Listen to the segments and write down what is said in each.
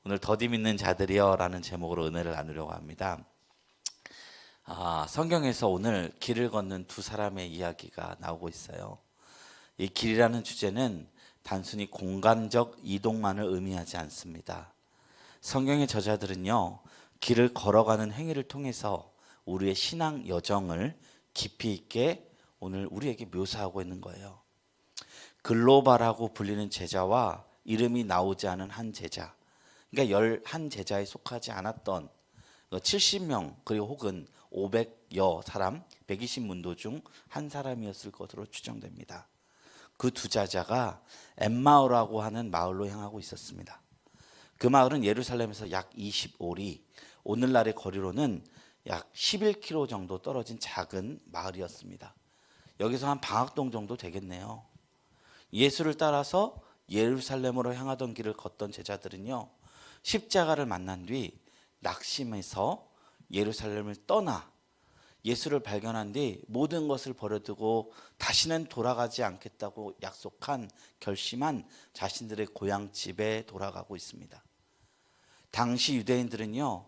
오늘 더디 믿는 자들이여 라는 제목으로 은혜를 나누려고 합니다. 성경에서 오늘 길을 걷는 두 사람의 이야기가 나오고 있어요. 이 길이라는 주제는 단순히 공간적 이동만을 의미하지 않습니다. 성경의 저자들은요, 길을 걸어가는 행위를 통해서 우리의 신앙 여정을 깊이 있게 오늘 우리에게 묘사하고 있는 거예요. 글로바라고 불리는 제자와 이름이 나오지 않은 한 제자, 그러니까 11제자에 속하지 않았던 70명 그리고 혹은 500여 사람, 120문도 중 한 사람이었을 것으로 추정됩니다. 그 두 제자가 엠마오라고 하는 마을로 향하고 있었습니다. 그 마을은 예루살렘에서 약 25리, 오늘날의 거리로는 약 11km 정도 떨어진 작은 마을이었습니다. 여기서 한 방학동 정도 되겠네요. 예수를 따라서 예루살렘으로 향하던 길을 걷던 제자들은요, 십자가를 만난 뒤 낙심해서 예루살렘을 떠나 예수를 발견한 뒤 모든 것을 버려두고 다시는 돌아가지 않겠다고 약속한, 결심한 자신들의 고향집에 돌아가고 있습니다. 당시 유대인들은요,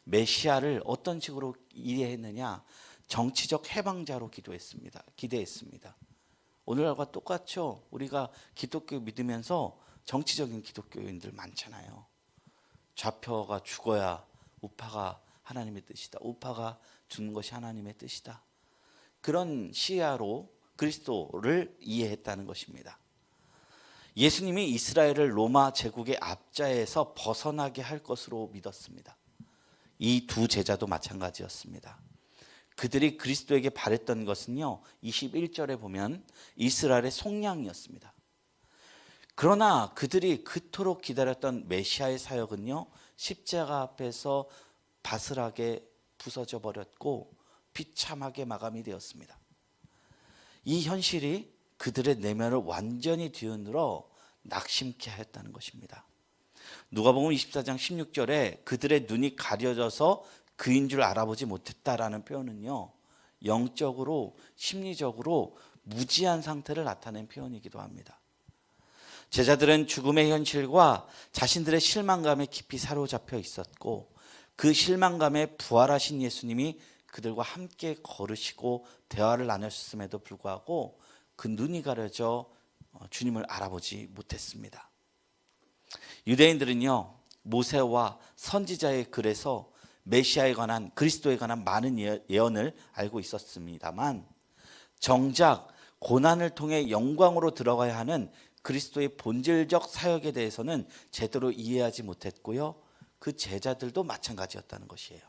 메시아를 어떤 식으로 이해했느냐, 정치적 해방자로 기대했습니다. 오늘날과 똑같죠. 우리가 기독교 믿으면서 정치적인 기독교인들 많잖아요. 좌표가 죽어야 우파가 하나님의 뜻이다, 우파가 죽는 것이 하나님의 뜻이다. 그런 시야로 그리스도를 이해했다는 것입니다. 예수님이 이스라엘을 로마 제국의 압자에서 벗어나게 할 것으로 믿었습니다. 이 두 제자도 마찬가지였습니다. 그들이 그리스도에게 바랬던 것은요, 21절에 보면 이스라엘의 속량이었습니다. 그러나 그들이 그토록 기다렸던 메시아의 사역은요, 십자가 앞에서 바스락에 부서져 버렸고 비참하게 마감이 되었습니다. 이 현실이 그들의 내면을 완전히 뒤흔들어 낙심케 하였다는 것입니다. 누가복음 24장 16절에 그들의 눈이 가려져서 그인 줄 알아보지 못했다라는 표현은요, 영적으로 심리적으로 무지한 상태를 나타낸 표현이기도 합니다. 제자들은 죽음의 현실과 자신들의 실망감에 깊이 사로잡혀 있었고, 그 실망감에 부활하신 예수님이 그들과 함께 걸으시고 대화를 나눴음에도 불구하고 그 눈이 가려져 주님을 알아보지 못했습니다. 유대인들은요, 모세와 선지자의 글에서 메시아에 관한, 그리스도에 관한 많은 예언을 알고 있었습니다만, 정작 고난을 통해 영광으로 들어가야 하는 그리스도의 본질적 사역에 대해서는 제대로 이해하지 못했고요, 그 제자들도 마찬가지였다는 것이에요.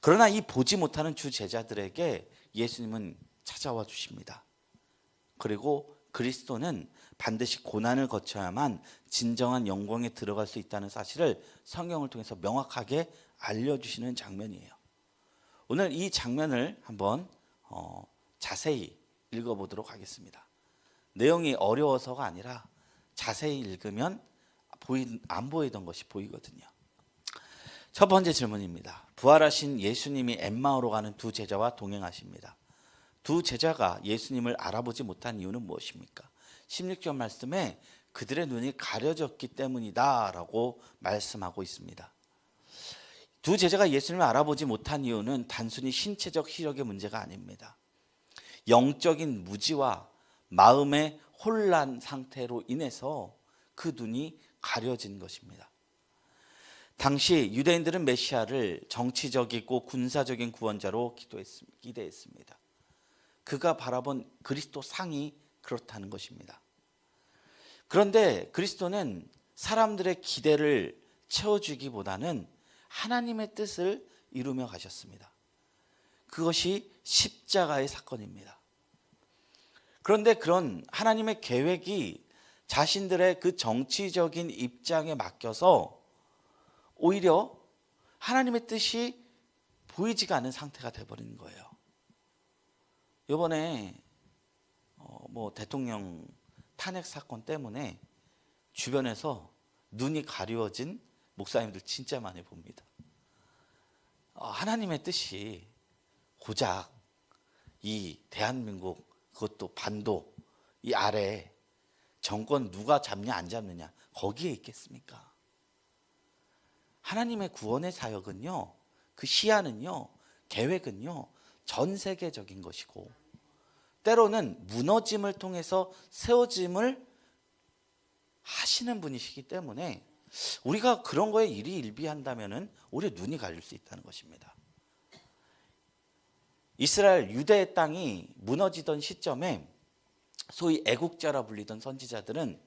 그러나 이 보지 못하는 주 제자들에게 예수님은 찾아와 주십니다. 그리고 그리스도는 반드시 고난을 거쳐야만 진정한 영광에 들어갈 수 있다는 사실을 성경을 통해서 명확하게 알려주시는 장면이에요. 오늘 이 장면을 한번 자세히 읽어보도록 하겠습니다. 내용이 어려워서가 아니라 자세히 읽으면 안 보이던 것이 보이거든요. 첫 번째 질문입니다. 부활하신 예수님이 엠마오로 가는 두 제자와 동행하십니다. 두 제자가 예수님을 알아보지 못한 이유는 무엇입니까? 16절 말씀에 그들의 눈이 가려졌기 때문이다 라고 말씀하고 있습니다. 두 제자가 예수님을 알아보지 못한 이유는 단순히 신체적 시력의 문제가 아닙니다. 영적인 무지와 마음의 혼란 상태로 인해서 그 눈이 가려진 것입니다. 당시 유대인들은 메시아를 정치적이고 군사적인 구원자로 기대했습니다. 그가 바라본 그리스도 상이 그렇다는 것입니다. 그런데 그리스도는 사람들의 기대를 채워주기보다는 하나님의 뜻을 이루며 가셨습니다. 그것이 십자가의 사건입니다. 그런데 그런 하나님의 계획이 자신들의 그 정치적인 입장에 맡겨서 오히려 하나님의 뜻이 보이지가 않은 상태가 되어버리는 거예요. 이번에 대통령 탄핵 사건 때문에 주변에서 눈이 가려워진 목사님들 진짜 많이 봅니다. 하나님의 뜻이 고작 이 대한민국, 그것도 반도 이 아래 정권 누가 잡냐 안 잡느냐 거기에 있겠습니까? 하나님의 구원의 사역은요, 그 시야는요, 계획은요, 전 세계적인 것이고 때로는 무너짐을 통해서 세워짐을 하시는 분이시기 때문에 우리가 그런 거에 일희일비한다면은 우리의 눈이 갈릴 수 있다는 것입니다. 이스라엘 유대의 땅이 무너지던 시점에 소위 애국자라 불리던 선지자들은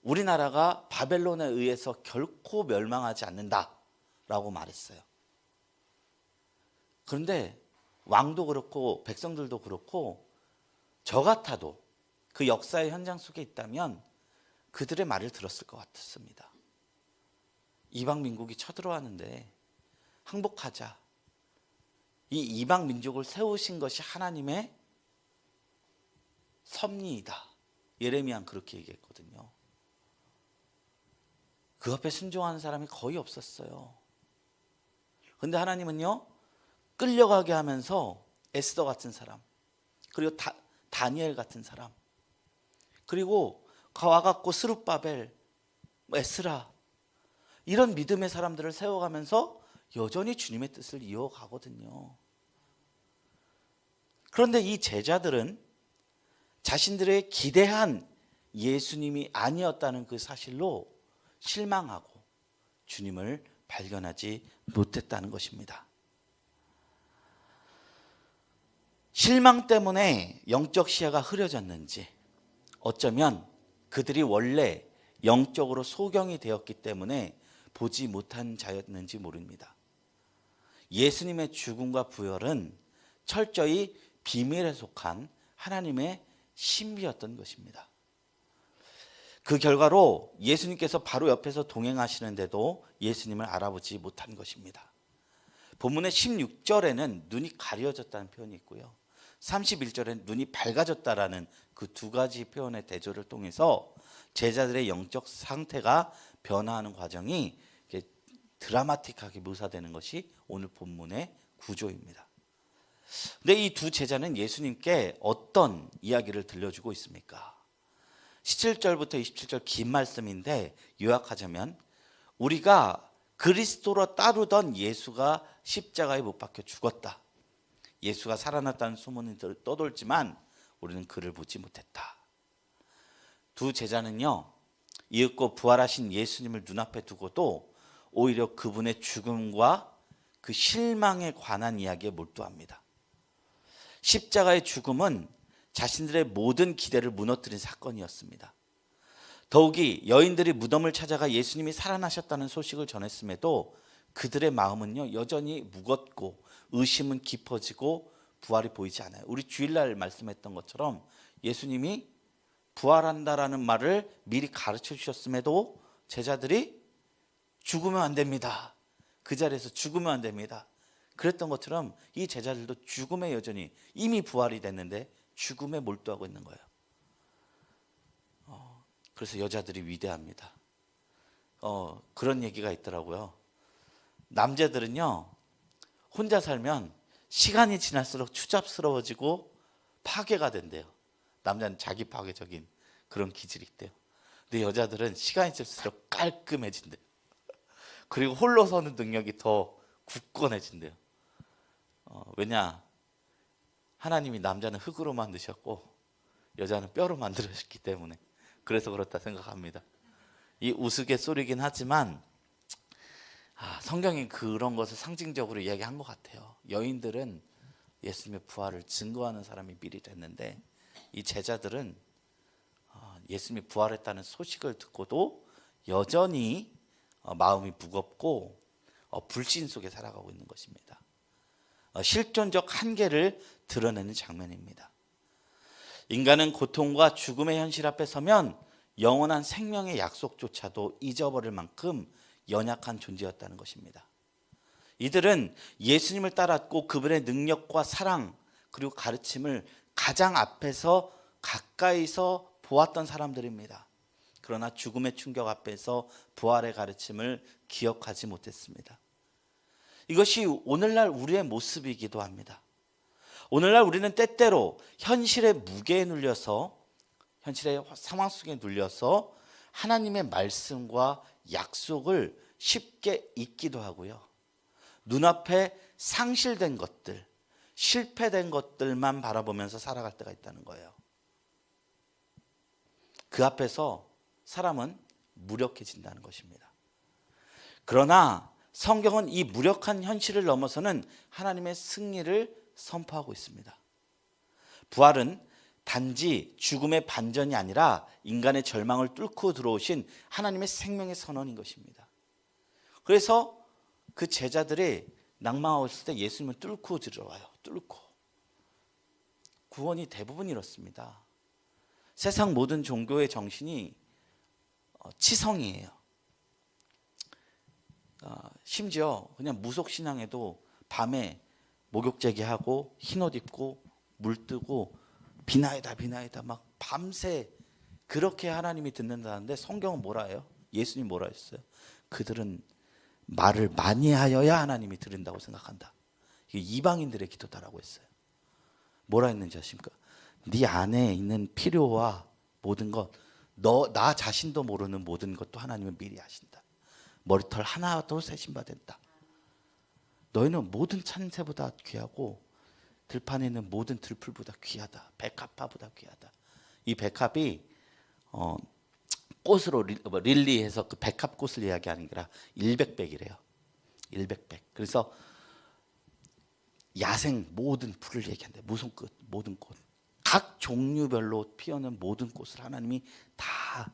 우리나라가 바벨론에 의해서 결코 멸망하지 않는다라고 말했어요. 그런데 왕도 그렇고 백성들도 그렇고 저 같아도 그 역사의 현장 속에 있다면 그들의 말을 들었을 것 같았습니다. 이방 민국이 쳐들어왔는데 항복하자. 이 이방 민족을 세우신 것이 하나님의 섭리이다. 예레미야는 그렇게 얘기했거든요. 그 앞에 순종하는 사람이 거의 없었어요. 그런데 하나님은요, 끌려가게 하면서 에스더 같은 사람, 그리고 다니엘 같은 사람, 그리고 와갖고 스룹바벨, 에스라, 이런 믿음의 사람들을 세워가면서 여전히 주님의 뜻을 이어가거든요. 그런데 이 제자들은 자신들의 기대한 예수님이 아니었다는 그 사실로 실망하고 주님을 발견하지 못했다는 것입니다. 실망 때문에 영적 시야가 흐려졌는지, 어쩌면 그들이 원래 영적으로 소경이 되었기 때문에 보지 못한 자였는지 모릅니다. 예수님의 죽음과 부활은 철저히 비밀에 속한 하나님의 신비였던 것입니다. 그 결과로 예수님께서 바로 옆에서 동행하시는데도 예수님을 알아보지 못한 것입니다. 본문의 16절에는 눈이 가려졌다는 표현이 있고요, 31절에는 눈이 밝아졌다라는 그 두 가지 표현의 대조를 통해서 제자들의 영적 상태가 변화하는 과정이 드라마틱하게 묘사되는 것이 오늘 본문의 구조입니다. 근데 이 두 제자는 예수님께 어떤 이야기를 들려주고 있습니까? 17절부터 27절 긴 말씀인데 요약하자면, 우리가 그리스도로 따르던 예수가 십자가에 못 박혀 죽었다. 예수가 살아났다는 소문이 떠돌지만 우리는 그를 보지 못했다. 두 제자는요, 이윽고 부활하신 예수님을 눈앞에 두고도 오히려 그분의 죽음과 그 실망에 관한 이야기에 몰두합니다. 십자가의 죽음은 자신들의 모든 기대를 무너뜨린 사건이었습니다. 더욱이 여인들이 무덤을 찾아가 예수님이 살아나셨다는 소식을 전했음에도 그들의 마음은요, 여전히 무겁고 의심은 깊어지고 부활이 보이지 않아요. 우리 주일날 말씀했던 것처럼 예수님이 부활한다라는 말을 미리 가르쳐 주셨음에도 제자들이 죽으면 안 됩니다. 그 자리에서 죽으면 안 됩니다. 그랬던 것처럼 이 제자들도 죽음에 여전히, 이미 부활이 됐는데 죽음에 몰두하고 있는 거예요. 그래서 여자들이 위대합니다. 그런 얘기가 있더라고요. 남자들은요, 혼자 살면 시간이 지날수록 추잡스러워지고 파괴가 된대요. 남자는 자기 파괴적인 그런 기질이 있대요. 근데 여자들은 시간이 지날수록 깔끔해진대요. 그리고 홀로 서는 능력이 더 굳건해진대요. 왜냐? 하나님이 남자는 흙으로 만드셨고 여자는 뼈로 만들어졌기 때문에, 그래서 그렇다 생각합니다. 이 우스갯소리긴 하지만 성경이 그런 것을 상징적으로 이야기한 것 같아요. 여인들은 예수님의 부활을 증거하는 사람이 미리 됐는데, 이 제자들은 예수님이 부활했다는 소식을 듣고도 여전히 마음이 무겁고 불신 속에 살아가고 있는 것입니다. 실존적 한계를 드러내는 장면입니다. 인간은 고통과 죽음의 현실 앞에 서면 영원한 생명의 약속조차도 잊어버릴 만큼 연약한 존재였다는 것입니다. 이들은 예수님을 따랐고 그분의 능력과 사랑 그리고 가르침을 가장 앞에서 가까이서 보았던 사람들입니다. 그러나 죽음의 충격 앞에서 부활의 가르침을 기억하지 못했습니다. 이것이 오늘날 우리의 모습이기도 합니다. 오늘날 우리는 때때로 현실의 무게에 눌려서, 현실의 상황 속에 눌려서 하나님의 말씀과 약속을 쉽게 잊기도 하고요. 눈앞에 상실된 것들, 실패된 것들만 바라보면서 살아갈 때가 있다는 거예요. 그 앞에서 사람은 무력해진다는 것입니다. 그러나 성경은 이 무력한 현실을 넘어서는 하나님의 승리를 선포하고 있습니다. 부활은 단지 죽음의 반전이 아니라 인간의 절망을 뚫고 들어오신 하나님의 생명의 선언인 것입니다. 그래서 그 제자들이 낭망하고 있을 때 예수님을 뚫고 들어와요. 뚫고. 구원이 대부분 이렇습니다. 세상 모든 종교의 정신이 치성이에요. 심지어 그냥 무속신앙에도 밤에 목욕제기하고 흰옷 입고 물 뜨고 비나이다 막 밤새 그렇게 하나님이 듣는다는데 성경은 뭐라 해요? 예수님 뭐라 했어요? 그들은 말을 많이 하여야 하나님이 들은다고 생각한다. 이게 이방인들의 기도다라고 했어요. 뭐라 했는지 아십니까? 네 안에 있는 필요와 모든 것, 나 자신도 모르는 모든 것도 하나님은 미리 아신다. 머리털 하나도 세심받았다. 너희는 모든 찬새보다 귀하고 들판에 있는 모든 들풀보다 귀하다. 백합화보다 귀하다. 이 백합이 꽃으로 릴리해서 그 백합꽃을 이야기하는 게 아니라 일백백이래요. 일백백. 그래서 야생 모든 풀을 얘기한대. 무슨 꽃, 모든 꽃. 각 종류별로 피어는 모든 꽃을 하나님이 다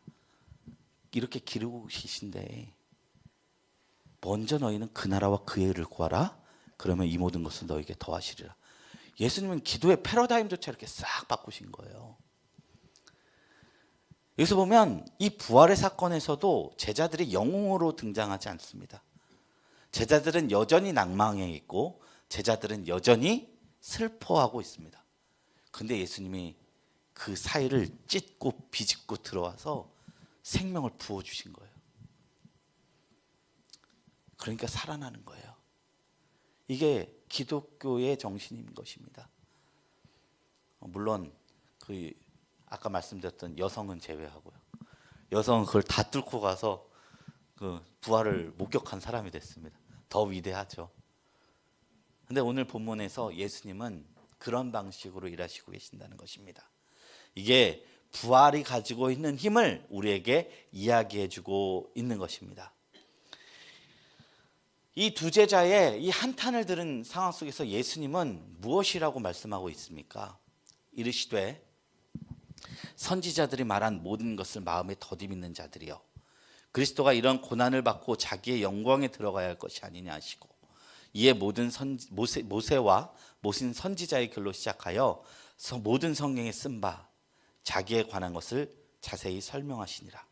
이렇게 기르고 계신데 먼저 너희는 그 나라와 그의 의를 구하라. 그러면 이 모든 것을 너에게 더하시리라. 예수님은 기도의 패러다임조차 이렇게 싹 바꾸신 거예요. 여기서 보면 이 부활의 사건에서도 제자들이 영웅으로 등장하지 않습니다. 제자들은 여전히 낭망해 있고 제자들은 여전히 슬퍼하고 있습니다. 근데 예수님이 그 사이를 찢고 비집고 들어와서 생명을 부어주신 거예요. 그러니까 살아나는 거예요. 이게 기독교의 정신인 것입니다. 물론 그 아까 말씀드렸던 여성은 제외하고요. 여성은 그걸 다 뚫고 가서 그 부활을 목격한 사람이 됐습니다. 더 위대하죠. 근데 오늘 본문에서 예수님은 그런 방식으로 일하시고 계신다는 것입니다. 이게 부활이 가지고 있는 힘을 우리에게 이야기해 주고 있는 것입니다. 이 두 제자의 이 한탄을 들은 상황 속에서 예수님은 무엇이라고 말씀하고 있습니까? 이르시되 선지자들이 말한 모든 것을 마음에 더듬이는 자들이여 그리스도가 이런 고난을 받고 자기의 영광에 들어가야 할 것이 아니냐 하시고 이에 모든 모세와 모신 선지자의 글로 시작하여 모든 성경에 쓴 바 자기에 관한 것을 자세히 설명하시니라.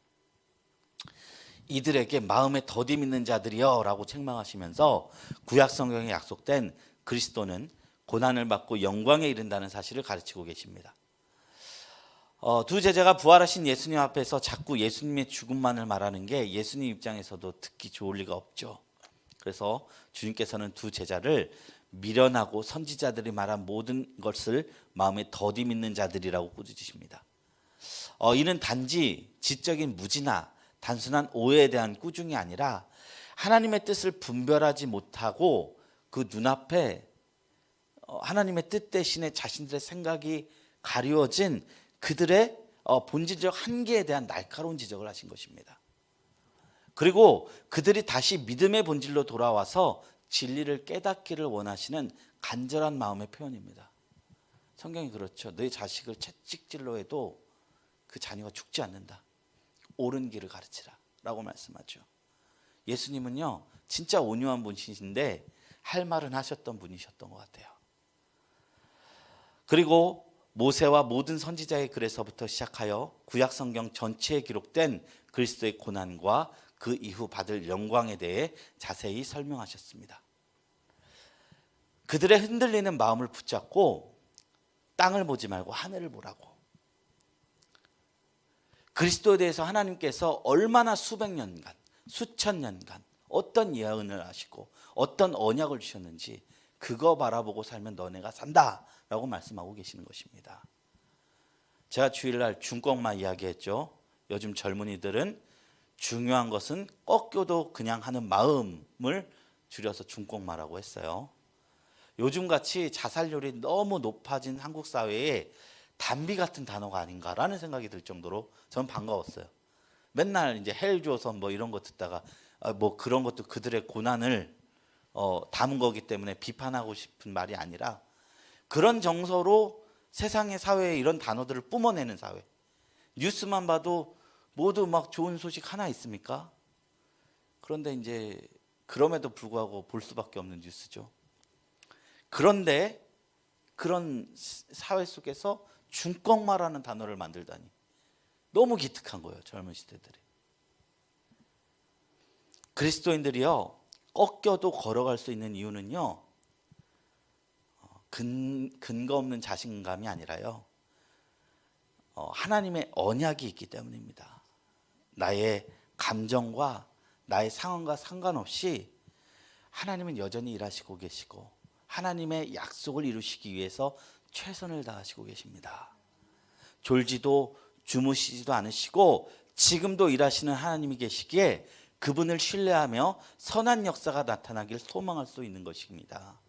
이들에게 마음에 더디 믿는 자들이여 라고 책망하시면서 구약 성경에 약속된 그리스도는 고난을 받고 영광에 이른다는 사실을 가르치고 계십니다. 두 제자가 부활하신 예수님 앞에서 자꾸 예수님의 죽음만을 말하는 게 예수님 입장에서도 듣기 좋을 리가 없죠. 그래서 주님께서는 두 제자를 미련하고 선지자들이 말한 모든 것을 마음에 더디 믿는 자들이라고 꾸짖으십니다. 이는 단지 지적인 무지나 단순한 오해에 대한 꾸중이 아니라 하나님의 뜻을 분별하지 못하고 그 눈앞에 하나님의 뜻 대신에 자신들의 생각이 가리워진 그들의 본질적 한계에 대한 날카로운 지적을 하신 것입니다. 그리고 그들이 다시 믿음의 본질로 돌아와서 진리를 깨닫기를 원하시는 간절한 마음의 표현입니다. 성경이 그렇죠. 너희 자식을 채찍질로 해도 그 자녀가 죽지 않는다. 옳은 길을 가르치라 라고 말씀하죠. 예수님은요 진짜 온유한 분이신데 할 말은 하셨던 분이셨던 것 같아요. 그리고 모세와 모든 선지자의 글에서부터 시작하여 구약 성경 전체에 기록된 그리스도의 고난과 그 이후 받을 영광에 대해 자세히 설명하셨습니다. 그들의 흔들리는 마음을 붙잡고 땅을 보지 말고 하늘을 보라고. 그리스도에 대해서 하나님께서 얼마나 수백 년간, 수천 년간 어떤 예언을 하시고 어떤 언약을 주셨는지 그거 바라보고 살면 너네가 산다라고 말씀하고 계시는 것입니다. 제가 주일날 중꺾만 이야기했죠. 요즘 젊은이들은 중요한 것은 꺾여도 그냥 하는 마음을 줄여서 중꺾마라고 했어요. 요즘같이 자살률이 너무 높아진 한국 사회에 단비 같은 단어가 아닌가라는 생각이 들 정도로 저는 반가웠어요. 맨날 이제 헬조선 뭐 이런 거 듣다가 뭐 그런 것도 그들의 고난을 담은 거기 때문에 비판하고 싶은 말이 아니라 그런 정서로 세상의 사회에 이런 단어들을 뿜어내는 사회. 뉴스만 봐도 모두 막 좋은 소식 하나 있습니까? 그런데 이제 그럼에도 불구하고 볼 수밖에 없는 뉴스죠. 그런데 그런 사회 속에서 중꺾마라는 단어를 만들다니 너무 기특한 거예요. 젊은 시대들이. 그리스도인들이요, 꺾여도 걸어갈 수 있는 이유는요, 근거 없는 자신감이 아니라요, 하나님의 언약이 있기 때문입니다. 나의 감정과 나의 상황과 상관없이 하나님은 여전히 일하시고 계시고 하나님의 약속을 이루시기 위해서 최선을 다하시고 계십니다. 졸지도 주무시지도 않으시고 지금도 일하시는 하나님이 계시기에 그분을 신뢰하며 선한 역사가 나타나길 소망할 수 있는 것입니다.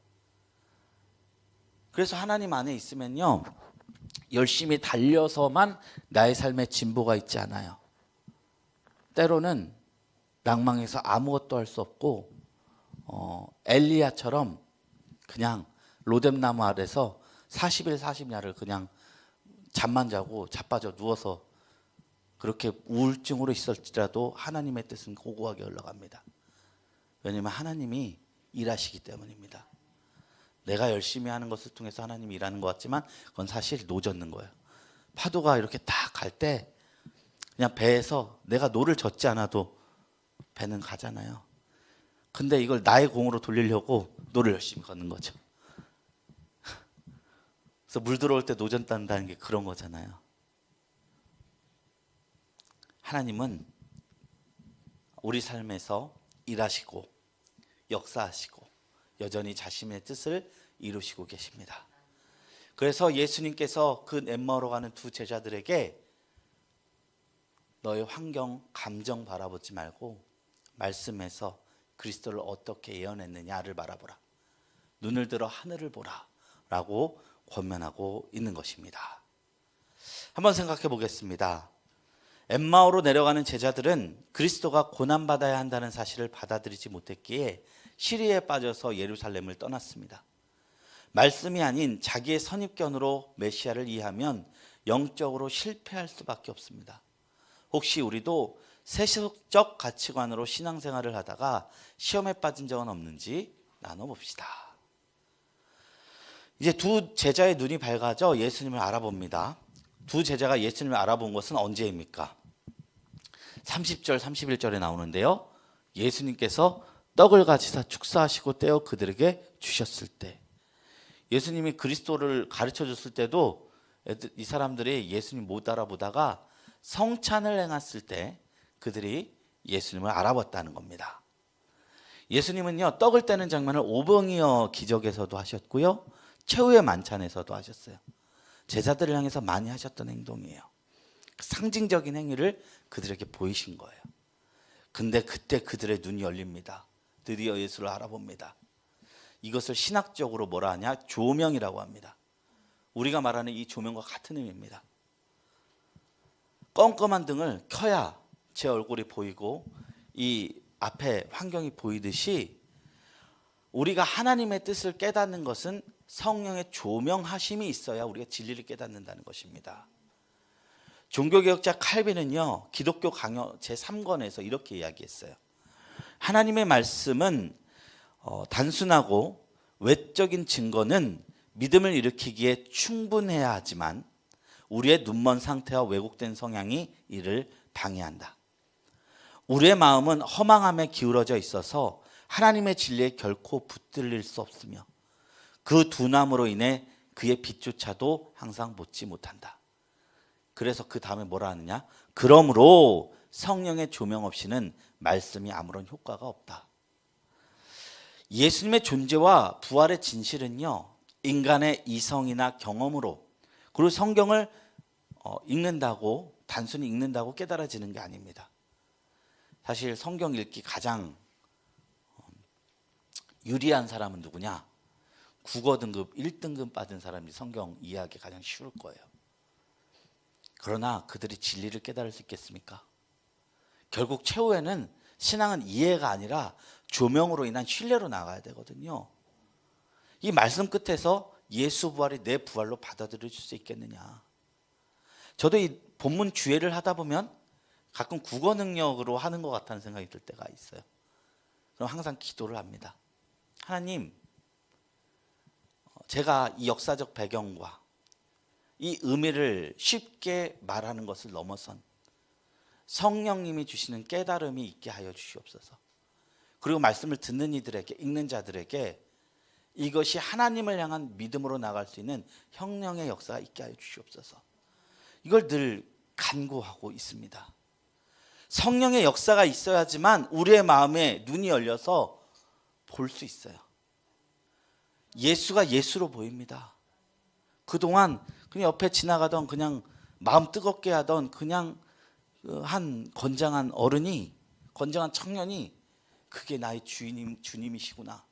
그래서 하나님 안에 있으면요, 열심히 달려서만 나의 삶에 진보가 있지 않아요. 때로는 낭망해서 아무것도 할 수 없고 엘리야처럼 그냥 로뎀나무 아래서 40일 40야를 그냥 잠만 자고 자빠져 누워서 그렇게 우울증으로 있을지라도 하나님의 뜻은 고고하게 흘러갑니다. 왜냐하면 하나님이 일하시기 때문입니다. 내가 열심히 하는 것을 통해서 하나님이 일하는 것 같지만 그건 사실 노젓는 거예요. 파도가 이렇게 딱 갈 때 그냥 배에서 내가 노를 젓지 않아도 배는 가잖아요. 근데 이걸 나의 공으로 돌리려고 노를 열심히 걷는 거죠. 그래서 물 들어올 때 노젓는다는 게 그런 거잖아요. 하나님은 우리 삶에서 일하시고 역사하시고 여전히 자신의 뜻을 이루시고 계십니다. 그래서 예수님께서 그 엠마오로 가는 두 제자들에게 너의 환경, 감정 바라보지 말고 말씀에서 그리스도를 어떻게 예언했느냐를 바라보라. 눈을 들어 하늘을 보라 라고 권면하고 있는 것입니다. 한번 생각해 보겠습니다. 엠마오로 내려가는 제자들은 그리스도가 고난받아야 한다는 사실을 받아들이지 못했기에 시리에 빠져서 예루살렘을 떠났습니다. 말씀이 아닌 자기의 선입견으로 메시아를 이해하면 영적으로 실패할 수밖에 없습니다. 혹시 우리도 세속적 가치관으로 신앙생활을 하다가 시험에 빠진 적은 없는지 나눠봅시다. 이제 두 제자의 눈이 밝아져 예수님을 알아봅니다. 두 제자가 예수님을 알아본 것은 언제입니까? 30절 31절에 나오는데요, 예수님께서 떡을 가지사 축사하시고 떼어 그들에게 주셨을 때, 예수님이 그리스도를 가르쳐 줬을 때도 이 사람들이 예수님 못 알아보다가 성찬을 행했을 때 그들이 예수님을 알아봤다는 겁니다. 예수님은요, 떡을 떼는 장면을 오병이어 기적에서도 하셨고요, 최후의 만찬에서도 하셨어요. 제자들을 향해서 많이 하셨던 행동이에요. 상징적인 행위를 그들에게 보이신 거예요. 근데 그때 그들의 눈이 열립니다. 드디어 예수를 알아봅니다. 이것을 신학적으로 뭐라 하냐? 조명이라고 합니다. 우리가 말하는 이 조명과 같은 의미입니다. 껌껌한 등을 켜야 제 얼굴이 보이고 이 앞에 환경이 보이듯이 우리가 하나님의 뜻을 깨닫는 것은 성령의 조명하심이 있어야 우리가 진리를 깨닫는다는 것입니다. 종교개혁자 칼빈은요, 기독교 강요 제3권에서 이렇게 이야기했어요. 하나님의 말씀은 단순하고 외적인 증거는 믿음을 일으키기에 충분해야 하지만 우리의 눈먼 상태와 왜곡된 성향이 이를 방해한다. 우리의 마음은 허망함에 기울어져 있어서 하나님의 진리에 결코 붙들릴 수 없으며 그 둔함으로 인해 그의 빛조차도 항상 보지 못한다. 그래서 그 다음에 뭐라 하느냐? 그러므로 성령의 조명 없이는 말씀이 아무런 효과가 없다. 예수님의 존재와 부활의 진실은요, 인간의 이성이나 경험으로, 그리고 성경을 읽는다고 단순히 읽는다고 깨달아지는 게 아닙니다. 사실 성경 읽기 가장 유리한 사람은 누구냐? 국어 등급 1등급 받은 사람이 성경 이해하기 가장 쉬울 거예요. 그러나 그들이 진리를 깨달을 수 있겠습니까? 결국 최후에는 신앙은 이해가 아니라 조명으로 인한 신뢰로 나가야 되거든요. 이 말씀 끝에서 예수 부활이 내 부활로 받아들여 줄 수 있겠느냐. 저도 이 본문 주회를 하다 보면 가끔 국어 능력으로 하는 것 같다는 생각이 들 때가 있어요. 그럼 항상 기도를 합니다. 하나님, 제가 이 역사적 배경과 이 의미를 쉽게 말하는 것을 넘어선 성령님이 주시는 깨달음이 있게 하여 주시옵소서. 그리고 말씀을 듣는 이들에게, 읽는 자들에게 이것이 하나님을 향한 믿음으로 나갈 수 있는 성령의 역사가 있게 하여 주시옵소서. 이걸 늘 간구하고 있습니다. 성령의 역사가 있어야지만 우리의 마음에 눈이 열려서 볼 수 있어요. 예수가 예수로 보입니다. 그동안 그냥 옆에 지나가던, 그냥 마음 뜨겁게 하던 그냥 한 건장한 어른이, 건장한 청년이 그게 나의 주님이시구나.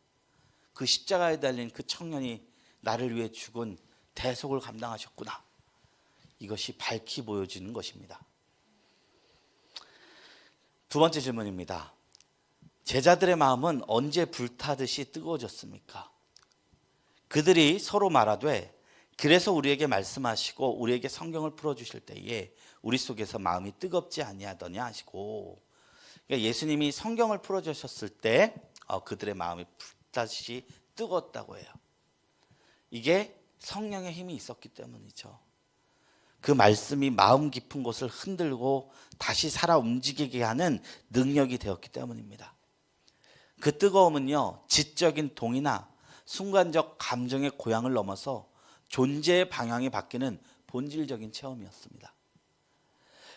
그 십자가에 달린 그 청년이 나를 위해 죽은 대속을 감당하셨구나. 이것이 밝히 보여지는 것입니다. 두 번째 질문입니다. 제자들의 마음은 언제 불타듯이 뜨거워졌습니까? 그들이 서로 말하되 그래서 우리에게 말씀하시고 우리에게 성경을 풀어주실 때에 우리 속에서 마음이 뜨겁지 아니하더냐 하시고, 그러니까 예수님이 성경을 풀어주셨을 때 그들의 마음이 불타듯이 뜨거웠다고 해요. 이게 성령의 힘이 있었기 때문이죠. 그 말씀이 마음 깊은 곳을 흔들고 다시 살아 움직이게 하는 능력이 되었기 때문입니다. 그 뜨거움은요, 지적인 동의나 순간적 감정의 고향을 넘어서 존재의 방향이 바뀌는 본질적인 체험이었습니다.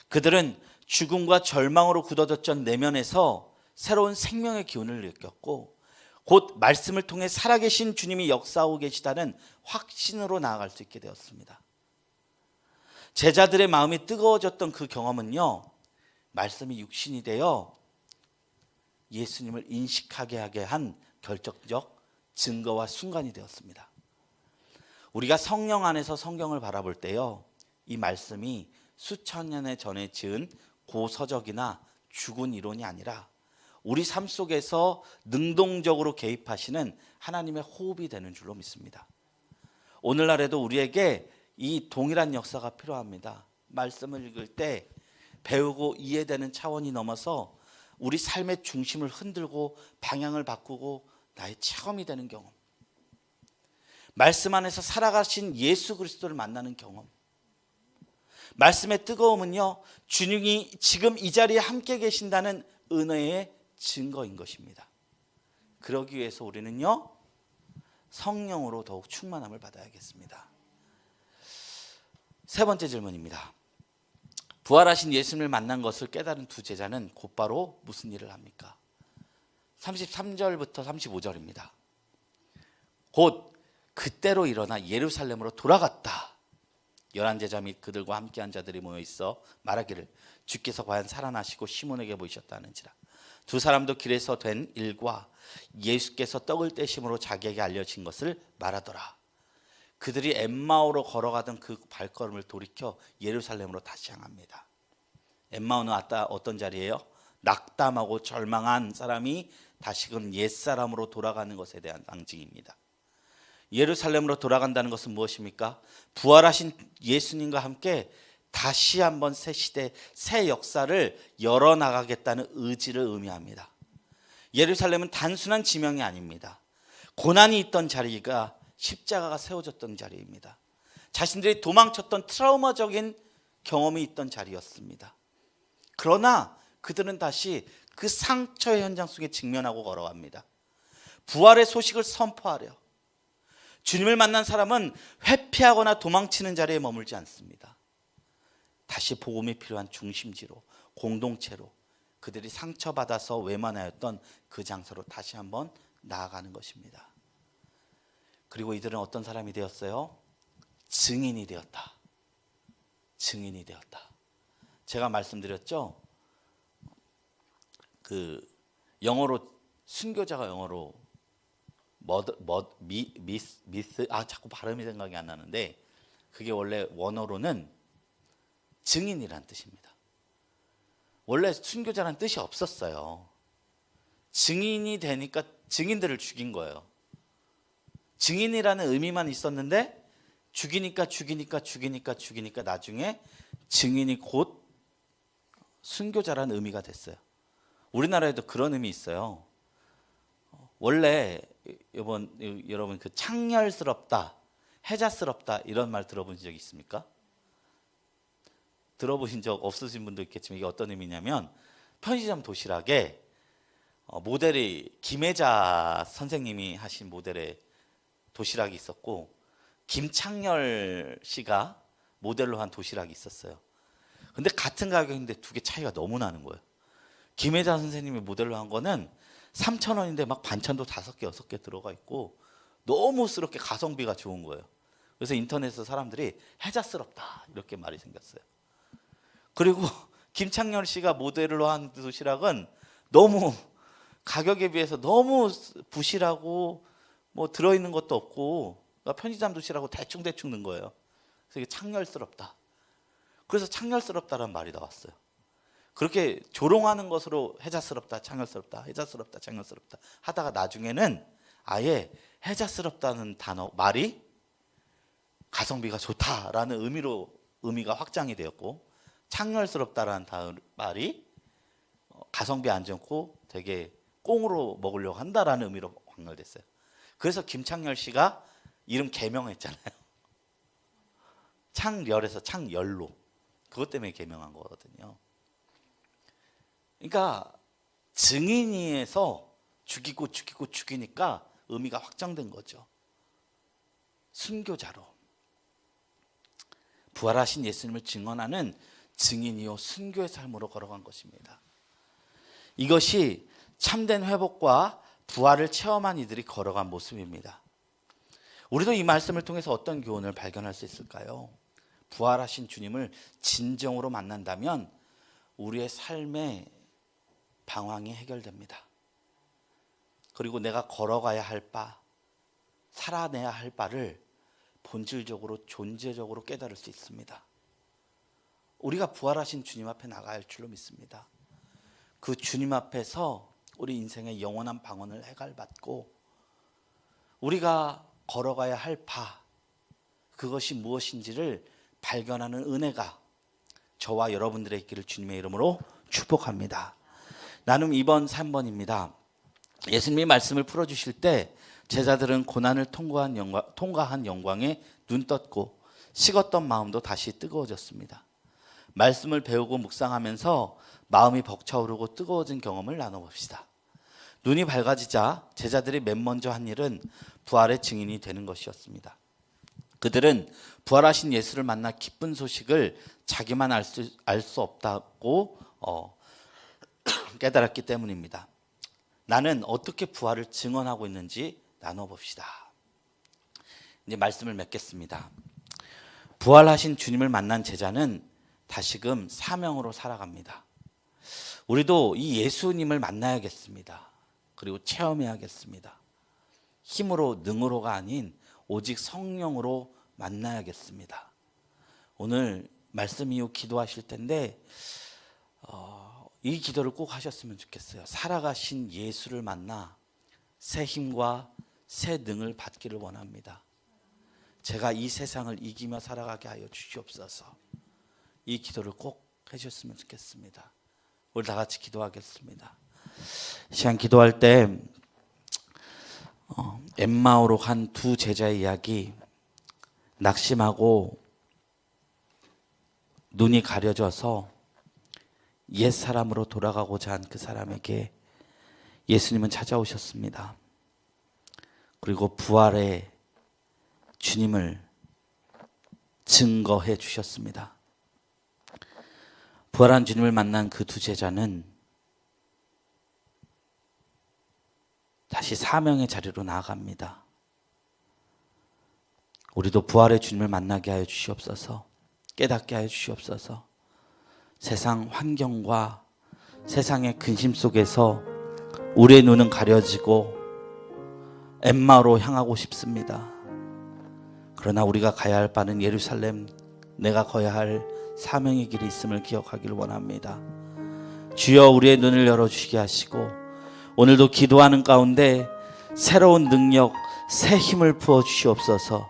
그들은 죽음과 절망으로 굳어졌던 내면에서 새로운 생명의 기운을 느꼈고, 곧 말씀을 통해 살아계신 주님이 역사하고 계시다는 확신으로 나아갈 수 있게 되었습니다. 제자들의 마음이 뜨거워졌던 그 경험은요, 말씀이 육신이 되어 예수님을 인식하게 하게 한 결정적 증거와 순간이 되었습니다. 우리가 성령 안에서 성경을 바라볼 때요, 이 말씀이 수천 년에 전에 지은 고서적이나 죽은 이론이 아니라 우리 삶 속에서 능동적으로 개입하시는 하나님의 호흡이 되는 줄로 믿습니다. 오늘날에도 우리에게 이 동일한 역사가 필요합니다. 말씀을 읽을 때 배우고 이해되는 차원이 넘어서 우리 삶의 중심을 흔들고 방향을 바꾸고 나의 체험이 되는 경험, 말씀 안에서 살아가신 예수 그리스도를 만나는 경험. 말씀의 뜨거움은요, 주님이 지금 이 자리에 함께 계신다는 은혜의 증거인 것입니다. 그러기 위해서 우리는요, 성령으로 더욱 충만함을 받아야겠습니다. 세 번째 질문입니다. 부활하신 예수님을 만난 것을 깨달은 두 제자는 곧바로 무슨 일을 합니까? 33절부터 35절입니다. 곧 그때로 일어나 예루살렘으로 돌아갔다. 11제자 및 그들과 함께한 자들이 모여 있어 말하기를 주께서 과연 살아나시고 시몬에게 보이셨다는지라. 두 사람도 길에서 된 일과 예수께서 떡을 떼심으로 자기에게 알려진 것을 말하더라. 그들이 엠마오로 걸어가던 그 발걸음을 돌이켜 예루살렘으로 다시 향합니다. 엠마오는 어떤 자리예요? 낙담하고 절망한 사람이 다시금 옛사람으로 돌아가는 것에 대한 상징입니다. 예루살렘으로 돌아간다는 것은 무엇입니까? 부활하신 예수님과 함께 다시 한번 새 시대, 새 역사를 열어나가겠다는 의지를 의미합니다. 예루살렘은 단순한 지명이 아닙니다. 고난이 있던 자리가 십자가가 세워졌던 자리입니다. 자신들이 도망쳤던 트라우마적인 경험이 있던 자리였습니다. 그러나 그들은 다시 그 상처의 현장 속에 직면하고 걸어갑니다. 부활의 소식을 선포하려. 주님을 만난 사람은 회피하거나 도망치는 자리에 머물지 않습니다. 다시 복음이 필요한 중심지로, 공동체로 그들이 상처받아서 외면하였던 그 장소로 다시 한번 나아가는 것입니다. 그리고 이들은 어떤 사람이 되었어요? 증인이 되었다. 증인이 되었다. 제가 말씀드렸죠? 그 영어로 순교자가 영어로 미스 자꾸 발음이 생각이 안 나는데 그게 원래 원어로는 증인이란 뜻입니다. 원래 순교자란 뜻이 없었어요. 증인이 되니까 증인들을 죽인 거예요. 증인이라는 의미만 있었는데 죽이니까 나중에 증인이 곧 순교자라는 의미가 됐어요. 우리나라에도 그런 의미 있어요. 원래 여러분 그 창렬스럽다, 해자스럽다 이런 말 들어본 적 있습니까? 들어보신 적 없으신 분도 있겠지만 이게 어떤 의미냐면 편의점 도시락에 모델이 김혜자 선생님이 하신 모델의 도시락이 있었고 김창렬 씨가 모델로 한 도시락이 있었어요. 근데 같은 가격인데 두 개 차이가 너무 나는 거예요. 김혜자 선생님이 모델로 한 거는 3,000원인데 막 반찬도 5개, 6개 들어가 있고 너무 스럽게 가성비가 좋은 거예요. 그래서 인터넷에서 사람들이 해자스럽다 이렇게 말이 생겼어요. 그리고 김창렬 씨가 모델로 한 도시락은 너무 가격에 비해서 너무 부실하고 뭐 들어있는 것도 없고 편의점 도시락으로 대충 넣은 거예요. 그래서 이게 창렬스럽다. 그래서 창렬스럽다라는 말이 나왔어요. 그렇게 조롱하는 것으로 해자스럽다, 창렬스럽다, 해자스럽다, 창렬스럽다 하다가 나중에는 아예 해자스럽다는 단어 말이 가성비가 좋다라는 의미가 확장이 되었고 창렬스럽다라는 말이 가성비 안 좋고 되게 꽁으로 먹으려고 한다라는 의미로 확렬됐어요. 그래서 김창렬 씨가 이름 개명했잖아요. 창렬에서 창열로. 그것 때문에 개명한 거거든요. 그러니까 증인이에서 죽이니까 의미가 확장된 거죠. 순교자로. 부활하신 예수님을 증언하는 증인이요 순교의 삶으로 걸어간 것입니다. 이것이 참된 회복과 부활을 체험한 이들이 걸어간 모습입니다. 우리도 이 말씀을 통해서 어떤 교훈을 발견할 수 있을까요? 부활하신 주님을 진정으로 만난다면 우리의 삶의 방황이 해결됩니다. 그리고 내가 걸어가야 할 바, 살아내야 할 바를 본질적으로 존재적으로 깨달을 수 있습니다. 우리가 부활하신 주님 앞에 나가야 할 줄로 믿습니다. 그 주님 앞에서 우리 인생의 영원한 방언을 해갈받고 우리가 걸어가야 할 바, 그것이 무엇인지를 발견하는 은혜가 저와 여러분들의 있기를 주님의 이름으로 축복합니다. 나눔 2번, 3번입니다. 예수님이 말씀을 풀어주실 때 제자들은 고난을 통과한 영광에 눈 떴고 식었던 마음도 다시 뜨거워졌습니다. 말씀을 배우고 묵상하면서 마음이 벅차오르고 뜨거워진 경험을 나눠봅시다. 눈이 밝아지자 제자들이 맨 먼저 한 일은 부활의 증인이 되는 것이었습니다. 그들은 부활하신 예수를 만나 기쁜 소식을 자기만 알 수 없다고 깨달았기 때문입니다. 나는 어떻게 부활을 증언하고 있는지 나눠봅시다. 이제 말씀을 맺겠습니다. 부활하신 주님을 만난 제자는 다시금 사명으로 살아갑니다. 우리도 이 예수님을 만나야겠습니다. 그리고 체험해야겠습니다. 힘으로 능으로가 아닌 오직 성령으로 만나야겠습니다. 오늘 말씀 이후 기도하실 텐데 이 기도를 꼭 하셨으면 좋겠어요. 살아가신 예수를 만나 새 힘과 새 능을 받기를 원합니다. 제가 이 세상을 이기며 살아가게 하여 주시옵소서. 이 기도를 꼭 해주셨으면 좋겠습니다. 우리 다 같이 기도하겠습니다. 시간 기도할 때 엠마오로 간 두 제자의 이야기, 낙심하고 눈이 가려져서 옛 사람으로 돌아가고자 한 그 사람에게 예수님은 찾아오셨습니다. 그리고 부활의 주님을 증거해 주셨습니다. 부활한 주님을 만난 그 두 제자는 다시 사명의 자리로 나아갑니다. 우리도 부활의 주님을 만나게 하여 주시옵소서. 깨닫게 하여 주시옵소서. 세상 환경과 세상의 근심 속에서 우리의 눈은 가려지고 엠마오로 향하고 싶습니다. 그러나 우리가 가야 할 바는 예루살렘, 내가 가야 할 사명의 길이 있음을 기억하기를 원합니다. 주여 우리의 눈을 열어주시게 하시고 오늘도 기도하는 가운데 새로운 능력, 새 힘을 부어 주시옵소서.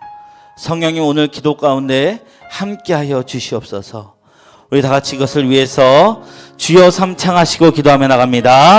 성령님 오늘 기도 가운데 함께하여 주시옵소서. 우리 다 같이 이것을 위해서 주여 삼창하시고 기도하며 나갑니다.